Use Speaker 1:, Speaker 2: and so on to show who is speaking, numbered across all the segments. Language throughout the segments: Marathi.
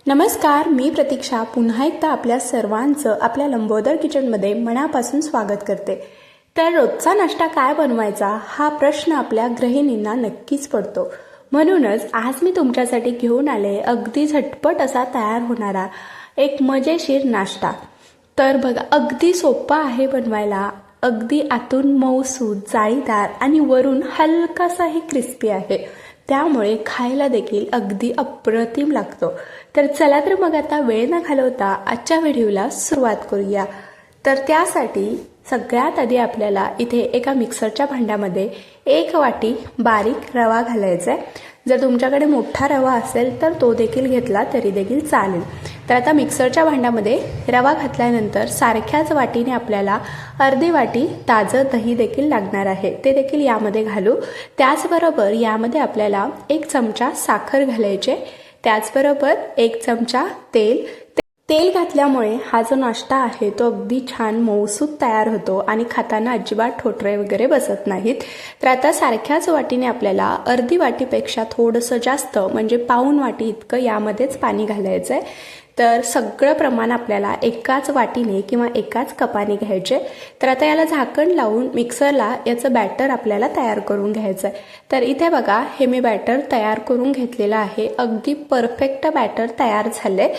Speaker 1: नमस्कार, मी प्रतीक्षा पुन्हा एकदा आपल्या सर्वांचं आपल्या लंबोदर किचनमध्ये मनापासून स्वागत करते। तर रोजचा नाश्ता काय बनवायचा हा प्रश्न आपल्या गृहिणींना नक्कीच पडतो। म्हणूनच आज मी तुमच्यासाठी घेऊन आले अगदी झटपट असा तयार होणारा एक मजेशीर नाश्ता। तर बघा, अगदी सोपा आहे बनवायला, अगदी आतून मऊसूत जाळीदार आणि वरून हलकासाही क्रिस्पी आहे, त्यामुळे खायला देखील अगदी अप्रतिम लागतो। तर चला तर मग आता वेळ न घालवता आजच्या व्हिडिओला सुरुवात करूया। तर त्यासाठी सगळ्यात आधी आपल्याला इथे एका मिक्सरच्या भांड्यामध्ये 1 वाटी बारीक रवा घालायचा आहे। जर तुमच्याकडे मोठा रवा असेल तर तो देखील घेतला तरी देखील चालेल। तर आता मिक्सरच्या भांड्यामध्ये रवा घातल्यानंतर सारख्याच वाटीने आपल्याला अर्धी वाटी ताजं दही देखील लागणार आहे, ते देखील यामध्ये घालू। त्याचबरोबर यामध्ये आपल्याला 1 चमचा साखर घालायचे, त्याचबरोबर 1 चमचा तेल घातल्यामुळे हा जो नाश्ता आहे तो अगदी छान मऊसूत तयार होतो आणि खाताना अजिबात ठोठरे वगैरे बसत नाहीत। तर आता सारख्याच वाटीने आपल्याला अर्धी वाटीपेक्षा थोडंसं जास्त म्हणजे पाऊण वाटी इतकं यामध्येच पाणी घालायचं आहे। तर सगळं प्रमाण आपल्याला एकाच वाटीने किंवा एकाच कपाने घ्यायचे। तर आता याला झाकण लावून मिक्सरला याचं बॅटर आपल्याला तयार करून घ्यायचं आहे। तर इथे बघा, हे मी बॅटर तयार करून घेतलेलं आहे, अगदी परफेक्ट बॅटर तयार झाले।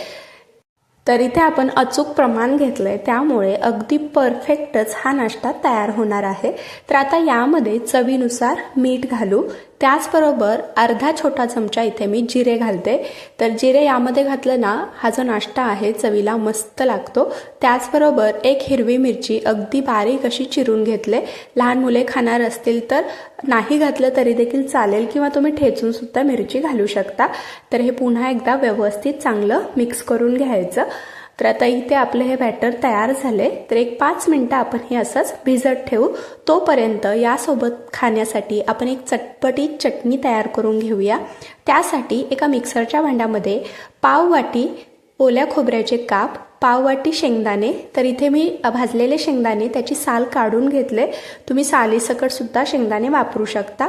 Speaker 1: तर इथे आपण अचूक प्रमाण घेतलंय, त्यामुळे अगदी परफेक्टच हा नाश्ता तयार होणार आहे। तर आता यामध्ये चवीनुसार मीठ घालू, त्याचबरोबर अर्धा छोटा चमचा इथे मी जिरे घालते। तर जिरे यामध्ये घातलं ना, हा जो नाश्ता आहे चवीला मस्त लागतो। त्याचबरोबर 1 हिरवी मिरची अगदी बारीक अशी चिरून घेतले। लहान मुले खाणार असतील तर नाही घातलं तरी देखील चालेल, किंवा तुम्ही ठेचून सुद्धा मिरची घालू शकता। तर हे पुन्हा एकदा व्यवस्थित चांगलं मिक्स करून घ्यायचं। तर आता इथे आपलं हे बॅटर तयार झाले। तर 5 मिनिटं आपण हे असंच भिजत ठेवू। तोपर्यंत यासोबत खाण्यासाठी आपण एक चटपटीत चटणी तयार करून घेऊया। त्यासाठी एका मिक्सरच्या भांड्यामध्ये पाव वाटी ओल्या खोबऱ्याचे काप, पाव वाटी शेंगदाणे, तर इथे मी भाजलेले शेंगदाणे त्याची साल काढून घेतले, तुम्ही सालीसकट सुद्धा शेंगदाणे वापरू शकता।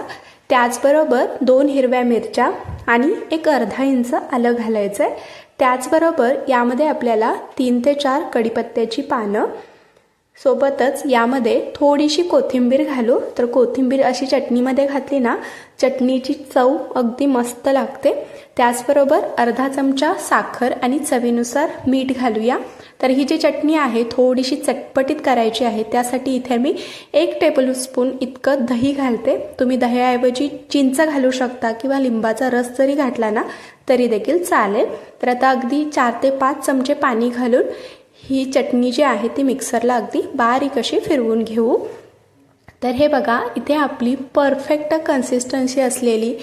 Speaker 1: त्याचबरोबर 2 हिरव्या मिरच्या आणि एक अर्धा इंच आलं घालायचं आहे। त्याचबरोबर यामध्ये आपल्याला 3 ते 4 कढीपत्त्याची पानं, सोबतच यामध्ये थोडीशी कोथिंबीर घालू। तर कोथिंबीर अशी चटणीमध्ये घातली ना, चटणीची चव अगदी मस्त लागते। त्याचबरोबर अर्धा चमचा साखर आणि चवीनुसार मीठ घालूया। तर ही जी चटणी आहे थोडीशी चटपटीत करायची आहे, त्यासाठी इथे मी 1 टेबलस्पून इतकं दही घालते। तुम्ही दह्याऐवजी चिंच घालू शकता किंवा लिंबाचा रस जरी घातला ना तरी देखील चालेल। तर आता अगदी 4 ते 5 चमचे पाणी घालून ही चटणी जी आहे ती मिक्सरला अगदी बारीक अशी फिरवून घेऊ। तर हे बघा, इथे आपली परफेक्ट कन्सिस्टन्सी असलेली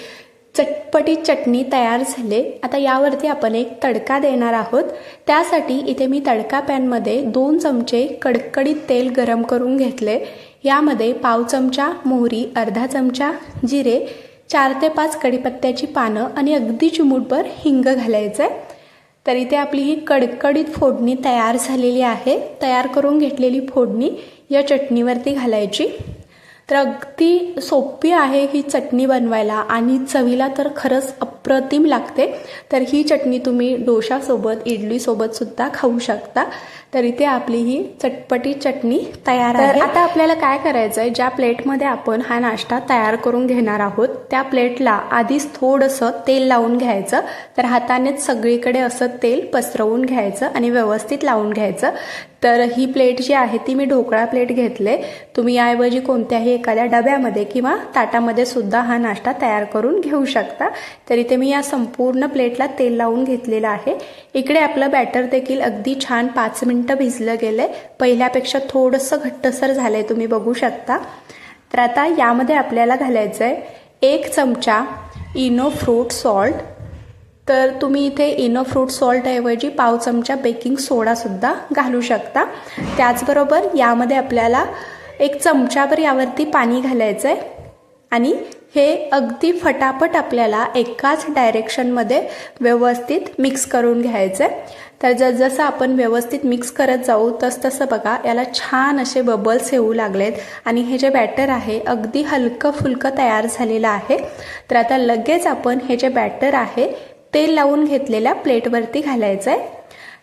Speaker 1: चटपटीत चटणी तयार झाले। आता यावरती आपण एक तडका देणार आहोत। त्यासाठी इथे मी तडका पॅनमध्ये 2 चमचे कडकडीत तेल गरम करून घेतले। यामध्ये पाव चमचा मोहरी, अर्धा चमचा जिरे, 4 ते 5 कढीपत्त्याची पानं आणि अगदी चिमूटभर हिंग घालायचं आहे। तर इथे आपली ही कडकडीत फोडणी तयार झालेली आहे। तयार करून घेतलेली फोडणी या चटणीवरती घालायची। तर अगदी सोपी आहे ही चटणी बनवायला आणि चवीला तर खरंच अप्रतिम लागते। तर ही चटणी तुम्ही डोशासोबत, इडलीसोबत सुद्धा खाऊ शकता। तर इथे आपली ही चटपटी चटणी तयार आहे। तर आता आपल्याला काय करायचं आहे, ज्या प्लेटमध्ये आपण हा नाश्ता तयार करून घेणार आहोत त्या प्लेटला आधीच थोडंसं तेल लावून घ्यायचं। तर हातानेच सगळीकडे असं तेल पसरवून घ्यायचं आणि व्यवस्थित लावून घ्यायचं। तर ही प्लेट जी आहे ती मी ढोकळा प्लेट घेतले। तुम्ही याऐवजी कोणत्याही एखाद्या डब्यामध्ये किंवा ताटामध्ये सुद्धा हा नाश्ता तयार करून घेऊ शकता। तर इथे मी या संपूर्ण प्लेटला तेल लावून घेतलेलं आहे। इकडे आपलं बॅटर देखील अगदी छान 5 मिनिटं भिजलं गेलंय, पहिल्यापेक्षा थोडंसं घट्टसर झालंय, तुम्ही बघू शकता। तर आता यामध्ये आपल्याला घालायचं आहे 1 चमचा इनो फ्रूट सॉल्ट। तर तुम्ही इथे इनो फ्रूट सॉल्ट ऐवजी पाव चमचा बेकिंग सोडा सुद्धा घालू शकता। त्याचबरोबर यामध्ये आपल्याला 1 चमचाभर यावरती पाणी घालायचं आहे आणि हे अगदी फटाफट आपल्याला एकाच डायरेक्शनमध्ये व्यवस्थित मिक्स करून घ्यायचं आहे। तर जसजसं आपण व्यवस्थित मिक्स करत जाऊ तसतसं बघा याला छान असे बबल्स येऊ लागलेत आणि हे जे बॅटर आहे अगदी हलकं फुलकं तयार झालेलं आहे। तर आता लगेच आपण हे जे बॅटर आहे तेल लावून घेतलेल्या प्लेटवरती घालायचं आहे.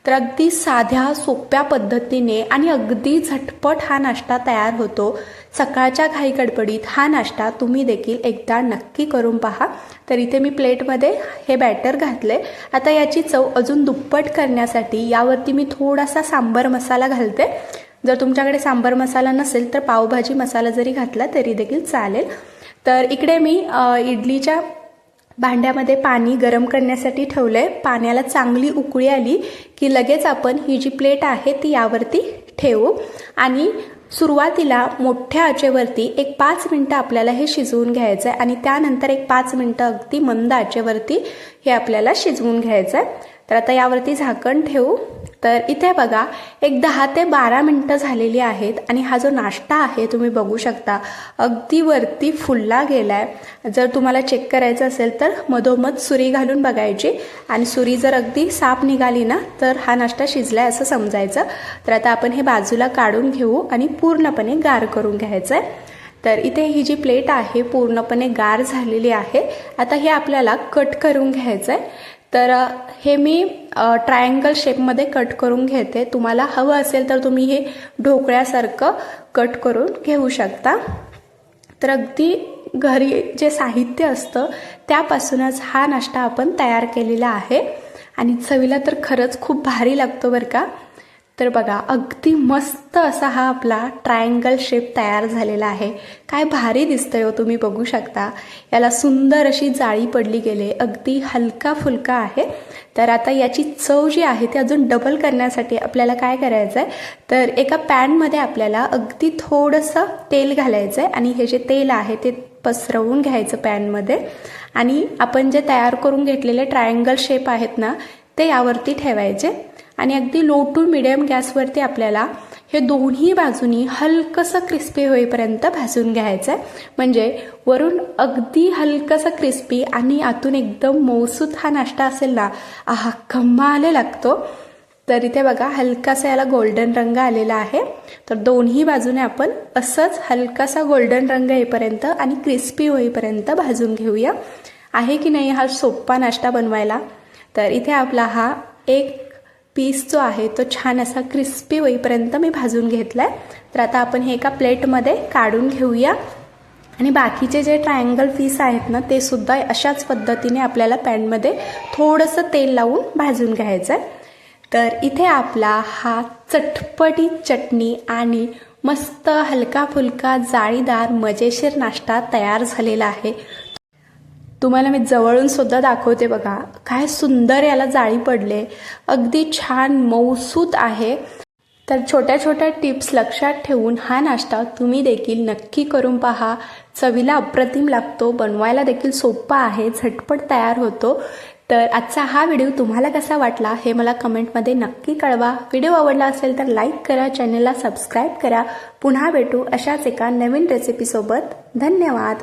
Speaker 1: तर अगदी साध्या सोप्या पद्धतीने आणि अगदी झटपट हा नाश्ता तयार होतो. सकाळच्या घाई गडबडीत हा नाश्ता तुम्ही देखील एकदा नक्की करून पहा. तर इथे मी प्लेटमध्ये हे बॅटर घातले. आता याची चव अजून दुप्पट करण्यासाठी यावरती मी थोडासा सांबर मसाला घालते. जर तुमच्याकडे सांबर मसाला नसेल तर पावभाजी मसाला जरी घातला तरी देखील चालेल. तर इकडे मी इडलीच्या भांड्यामध्ये पाणी गरम करण्यासाठी ठेवलंय. पाण्याला चांगली उकळी आली की लगेच आपण ही जी प्लेट आहे ती यावरती ठेवू आणि सुरुवातीला मोठ्या आचेवरती एक 5 मिनटं आपल्याला हे शिजवून घ्यायचं आहे आणि त्यानंतर एक 5 मिनटं अगदी मंद आचेवरती हे आपल्याला शिजवून घ्यायचं आहे. तर आता यावरती झाकण ठेवू. तर इथे बघा एक 10 ते 12 मिनटं झालेली आहेत आणि हा जो नाश्ता आहे तुम्ही बघू शकता अगदी वरती फुलला गेलाय. जर तुम्हाला चेक करायचं असेल तर मधोमध सुरी घालून बघायची आणि सुरी जर अगदी साफ निघाली ना तर हा नाश्ता शिजलाय असं समजायचं. तर आता आपण हे बाजूला काढून घेऊ आणि पूर्णपणे गार करून घ्यायचं आहे. तर इथे ही जी प्लेट आहे पूर्णपणे गार झालेली आहे. आता हे आपल्याला कट करून घ्यायचं आहे. तर हे मी ट्रायंगल शेपमध्ये कट करून घेते. तुम्हाला हवं असेल तर तुम्ही हे ढोकळ्यासारखं कट करून घेऊ शकता. तर अगदी घरी जे साहित्य असतं त्यापासूनच हा नाश्ता आपण तयार केलेला आहे आणि चवीला तर खरंच खूप भारी लागतो बरं का. तर बघा अगदी मस्त असा हा आपला ट्रायंगल शेप तयार झालेला आहे. काय भारी दिसतंय हो, तुम्ही बघू शकता. याला सुंदर अशी जाळी पडली गेली, अगदी हलका फुलका आहे. तर आता याची चव जी आहे ती अजून डबल करण्यासाठी आपल्याला काय करायचं आहे तर एका पॅनमध्ये आपल्याला अगदी थोडंसं तेल घालायचं आहे आणि हे जे तेल आहे ते पसरवून घ्यायचं पॅनमध्ये आणि आपण जे तयार करून घेतलेले ट्रायंगल शेप आहेत ना ते यावरती ठेवायचे आणि अगदी लो टू मिडियम गॅसवरती आपल्याला हे दोन्ही बाजूनी हलकंसं क्रिस्पी होईपर्यंत भाजून घ्यायचं आहे. म्हणजे वरून अगदी हलकंसं क्रिस्पी आणि आतून एकदम मऊसूत हा नाश्ता असेल ना, आहा कमाल लागतो. तर इथे बघा हलकासा याला गोल्डन रंग आलेला आहे. तर दोन्ही बाजूने आपण असंच हलकासा गोल्डन रंग येईपर्यंत आणि क्रिस्पी होईपर्यंत भाजून घेऊया. आहे की नाही हा सोपा नाश्ता बनवायला. तर इथे आपला हा एक पीस जो आहे तो छान असा क्रिस्पी होईपर्यंत मी भाजून घेतलाय. तर आता आपण हे एका प्लेटमध्ये काढून घेऊया आणि बाकीचे जे ट्रायंगल पीस आहेत ना ते सुद्धा अशाच पद्धतीने आपल्याला पॅनमध्ये थोडंसं तेल लावून भाजून घ्यायचं आहे. तर इथे आपला हा चटपटीत चटणी आणि मस्त हलका फुलका जाळीदार मजेशीर नाश्ता तयार झालेला आहे. तुम्हाला मी जवळून सुद्धा दाखवते बघा काय सुंदर याला जाळी पडले, अगदी छान मऊसूत आहे. तर छोट्या छोट्या टिप्स लक्षात ठेवून हा नाश्ता तुम्ही देखील नक्की करून पहा. चवीला अप्रतिम लागतो, बनवायला देखील सोपा आहे, झटपट तयार होतो. तर आजचा हा व्हिडिओ तुम्हाला कसा वाटला हे मला कमेंटमध्ये नक्की कळवा. व्हिडिओ आवडला असेल तर लाईक करा, चॅनलला सबस्क्राईब करा. पुन्हा भेटू अशाच एका नवीन रेसिपीसोबत. धन्यवाद.